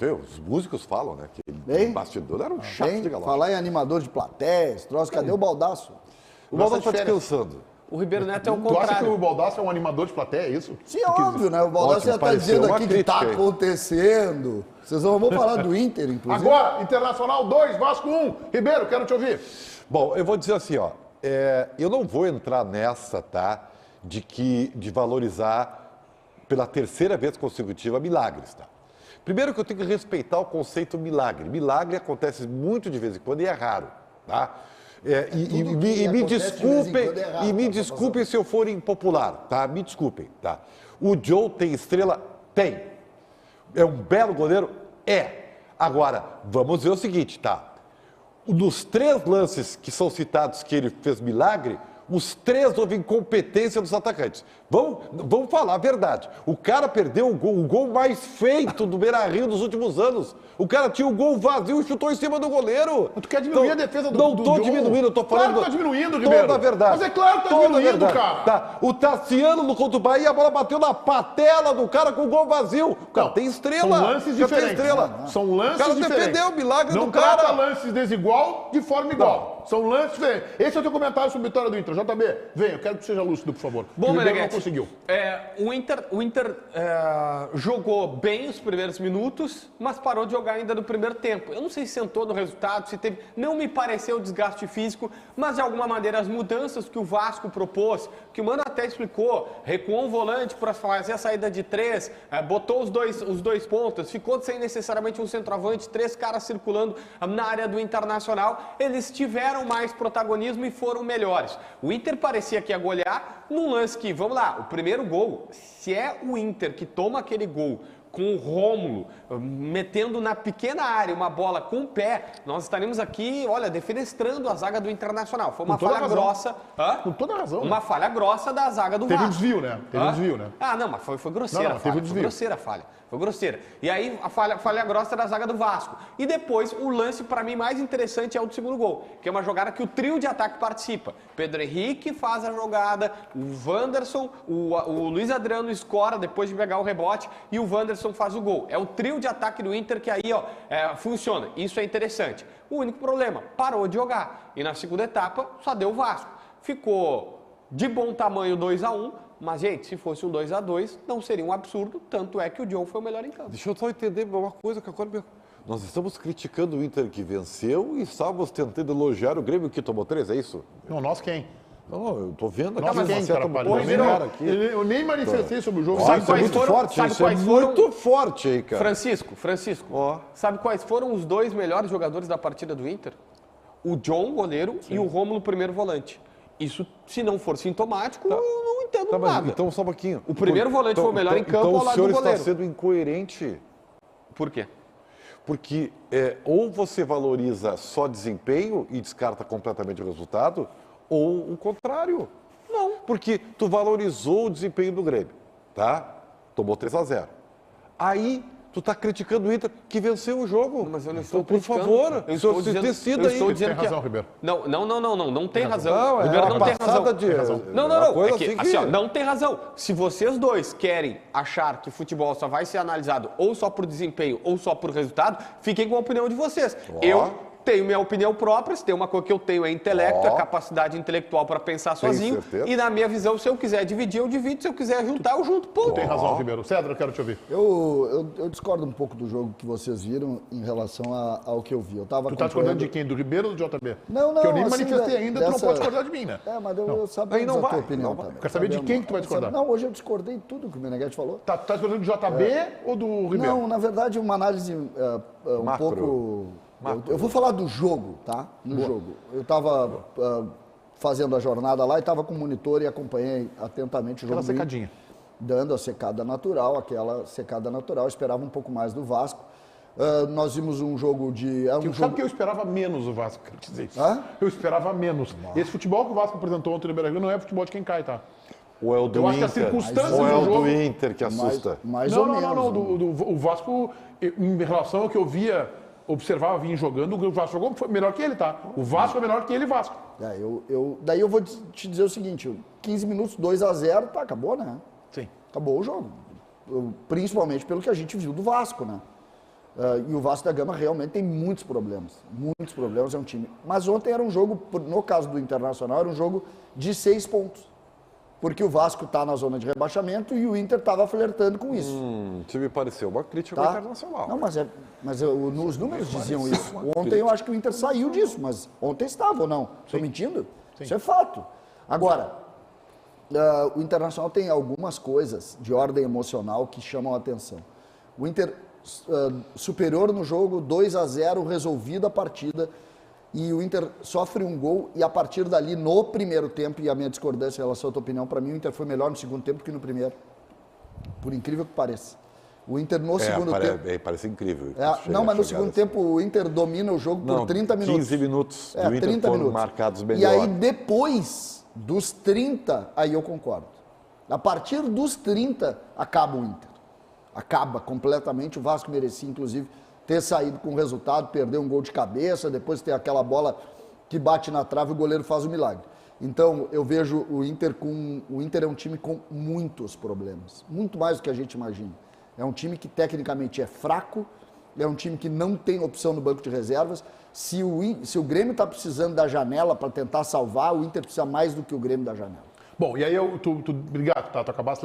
os músicos falam, né? Que Bem, o bastidor era um chato de galope. falar em animador de plateia, troço, cadê o Baldaço? O Baldasso tá descansando. O Ribeiro Neto é o Tu acha que contrário. o Baldasso é um animador de plateia, é isso? Sim, óbvio, né? O Baldasso Ótimo, já tá pareceu dizendo uma aqui que tá crítica aí. acontecendo. Vocês vamos falar do Inter, inclusive. Agora, Internacional 2, Vasco 1. Ribeiro, quero te ouvir. Bom, eu vou dizer assim, ó. Eu não vou entrar nessa, tá? De valorizar pela terceira vez consecutiva milagres, tá? Primeiro que eu tenho que respeitar o conceito milagre. Milagre acontece muito de vez em quando e é raro, tá? Me desculpem se eu for impopular, tá? Me desculpem, tá? O Joe tem estrela? Tem. É um belo goleiro? É. Agora, vamos ver o seguinte, tá? Nos 3 lances que são citados que ele fez milagre, os 3 houve incompetência dos atacantes. Vamos falar a verdade. O cara perdeu o gol mais feito do Beira-Rio nos últimos anos. O cara tinha o gol vazio e chutou em cima do goleiro. Mas tu quer diminuir a defesa do Não estou Joe? diminuindo, eu estou falando... Claro que tá diminuindo, Ribeiro. Toda a verdade. Mas é claro que tá Toda a diminuindo, verdade. cara. Tá. O Tassiano no contra o Bahia, a bola bateu na patela do cara com o gol vazio. O cara tem estrela. São lances Já tem diferentes. estrela. São lances O cara diferentes. defendeu o milagre Não do cara. trata lances desigual de forma igual. São lances diferentes. Esse é o teu comentário sobre a vitória do Inter. JB, vem, eu quero que seja lúcido, por favor. Bom, o Ribeiro não Meneghetti, conseguiu. O Inter jogou bem os primeiros minutos, mas parou de jogar ainda no primeiro tempo. Eu não sei se sentou no resultado, se teve... Não me pareceu desgaste físico, mas de alguma maneira as mudanças que o Vasco propôs, que o Mano até explicou, recuou um volante para fazer a saída de 3, botou os dois pontas, ficou sem necessariamente um centroavante, 3 caras circulando na área do Internacional, eles tiveram mais protagonismo e foram melhores. O Inter parecia que ia golear num lance que, vamos lá, o primeiro gol, se é o Inter que toma aquele gol com o Rômulo, metendo na pequena área uma bola com o pé, nós estaremos aqui, olha, defenestrando a zaga do Internacional. Foi uma falha grossa. Com toda a razão. Uma falha grossa da zaga do Teve Vasco. um desvio, né? Teve um desvio, né? Ah, não, mas foi grosseira Não, a falha. teve um desvio. Foi grosseira a falha. Foi grosseira. E aí, a falha grossa da zaga do Vasco. E depois, o lance, para mim, mais interessante é o do segundo gol, que é uma jogada que o trio de ataque participa. Pedro Henrique faz a jogada, o Wanderson, o Luiz Adriano escora depois de pegar o rebote e o Wanderson faz o gol. É o trio de ataque do Inter que aí, ó, funciona. Isso é interessante. O único problema, parou de jogar. E na segunda etapa, só deu o Vasco. Ficou de bom tamanho 2-1, mas, gente, se fosse um 2-2, não seria um absurdo, tanto é que o John foi o melhor em campo. Deixa eu só entender uma coisa que agora... Nós estamos criticando o Inter que venceu e estávamos tentando elogiar o Grêmio que tomou 3, é isso? Não, nós quem? Não, eu tô vendo aqui. Nós quem, cara, eu nem manifestei sobre o jogo. Ó, isso é muito forte, isso é muito forte aí, cara. Francisco, sabe quais foram os 2 melhores jogadores da partida do Inter? O John, goleiro, e o Rômulo, primeiro volante. Isso, se não for sintomático, eu não entendo nada. Então, só um pouquinho. O primeiro volante foi o melhor em campo ao lado do Então, o senhor goleiro. está sendo incoerente. Por quê? Porque ou você valoriza só desempenho e descarta completamente o resultado, ou o contrário. Não. Porque tu valorizou o desempenho do Grêmio, tá? Tomou 3-0. Aí... Tu tá criticando o Inter que venceu o jogo. Mas eu não estou então, por favor, eu estou dizendo, decida aí. Tem razão, Ribeiro. Não tem razão. Não, O Ribeiro não tem razão. Não. É que, assim, ó, não tem razão. Se vocês dois querem achar que futebol só vai ser analisado ou só por desempenho ou só por resultado, fiquem com a opinião de vocês. Eu tenho minha opinião própria, se tem uma coisa que eu tenho é intelecto, é capacidade intelectual para pensar sozinho. E na minha visão, se eu quiser dividir, eu divido. Se eu quiser juntar, eu junto. Ponto. Tem razão, Ribeiro. Cedro, eu quero te ouvir. Eu discordo um pouco do jogo que vocês viram em relação ao que eu vi. Eu tava Tu tá discordando de quem? Do Ribeiro ou do JB? Não. Porque eu nem assim, manifestei ainda, tu não pode discordar de mim, né? Mas eu sabia a tua opinião também. Quero saber de quem que tu vai discordar. Não, hoje eu discordei de tudo que o Meneghetti falou. Tá discordando do JB ou do Ribeiro? Não, na verdade, uma análise um pouco... Eu vou falar do jogo, tá? Jogo. Eu estava fazendo a jornada lá e estava com o monitor e acompanhei atentamente o jogo. Aquela secadinha. Dando a secada natural, esperava um pouco mais do Vasco. Nós vimos um jogo de... Sabe que eu esperava menos o Vasco, quero dizer isso. Eu esperava menos. Nossa. Esse futebol que o Vasco apresentou ontem no Beira-Rio não é futebol de quem cai, tá? Ou é o do Eu acho que Inter, as circunstâncias ou é o do jogo... do Inter que assusta. Mais ou menos. Não. O Vasco, em relação ao que eu via, observava, vinha jogando, o Vasco jogou foi melhor que ele, tá? O Vasco é melhor que ele, Vasco. Daí eu vou te dizer o seguinte, 15 minutos, 2-0, tá, acabou, né? Sim. Acabou o jogo. Principalmente pelo que a gente viu do Vasco, né? E o Vasco da Gama realmente tem muitos problemas, é um time. Mas ontem era um jogo, no caso do Internacional, era um jogo de 6 pontos. Porque o Vasco está na zona de rebaixamento e o Inter estava flertando com isso. Isso me pareceu uma crítica Tá? ao Internacional. Não, mas os números diziam isso. Ontem eu acho que o Inter saiu disso, mas ontem estava ou não? Estou mentindo? Sim. Isso é fato. Agora, o Internacional tem algumas coisas de ordem emocional que chamam a atenção. O Inter superior no jogo, 2-0, resolvida a partida, e o Inter sofre um gol, e a partir dali, no primeiro tempo, e a minha discordância em relação à tua opinião, para mim o Inter foi melhor no segundo tempo que no primeiro. Por incrível que pareça. O Inter no segundo tempo... Parece incrível. Não, mas no segundo tempo o Inter domina o jogo por 30 minutos. 15 minutos do Inter 30 foram minutos. marcados melhor. E aí depois dos 30, aí eu concordo. A partir dos 30, acaba o Inter. Acaba completamente. O Vasco merecia, inclusive, ter saído com o resultado, perder um gol de cabeça, depois ter aquela bola que bate na trave e o goleiro faz o milagre. Então, eu vejo o Inter o Inter é um time com muitos problemas. Muito mais do que a gente imagina. É um time que tecnicamente é fraco, é um time que não tem opção no banco de reservas. Se o Grêmio está precisando da janela para tentar salvar, o Inter precisa mais do que o Grêmio da janela. Bom, e aí obrigado, tá? Tu acabaste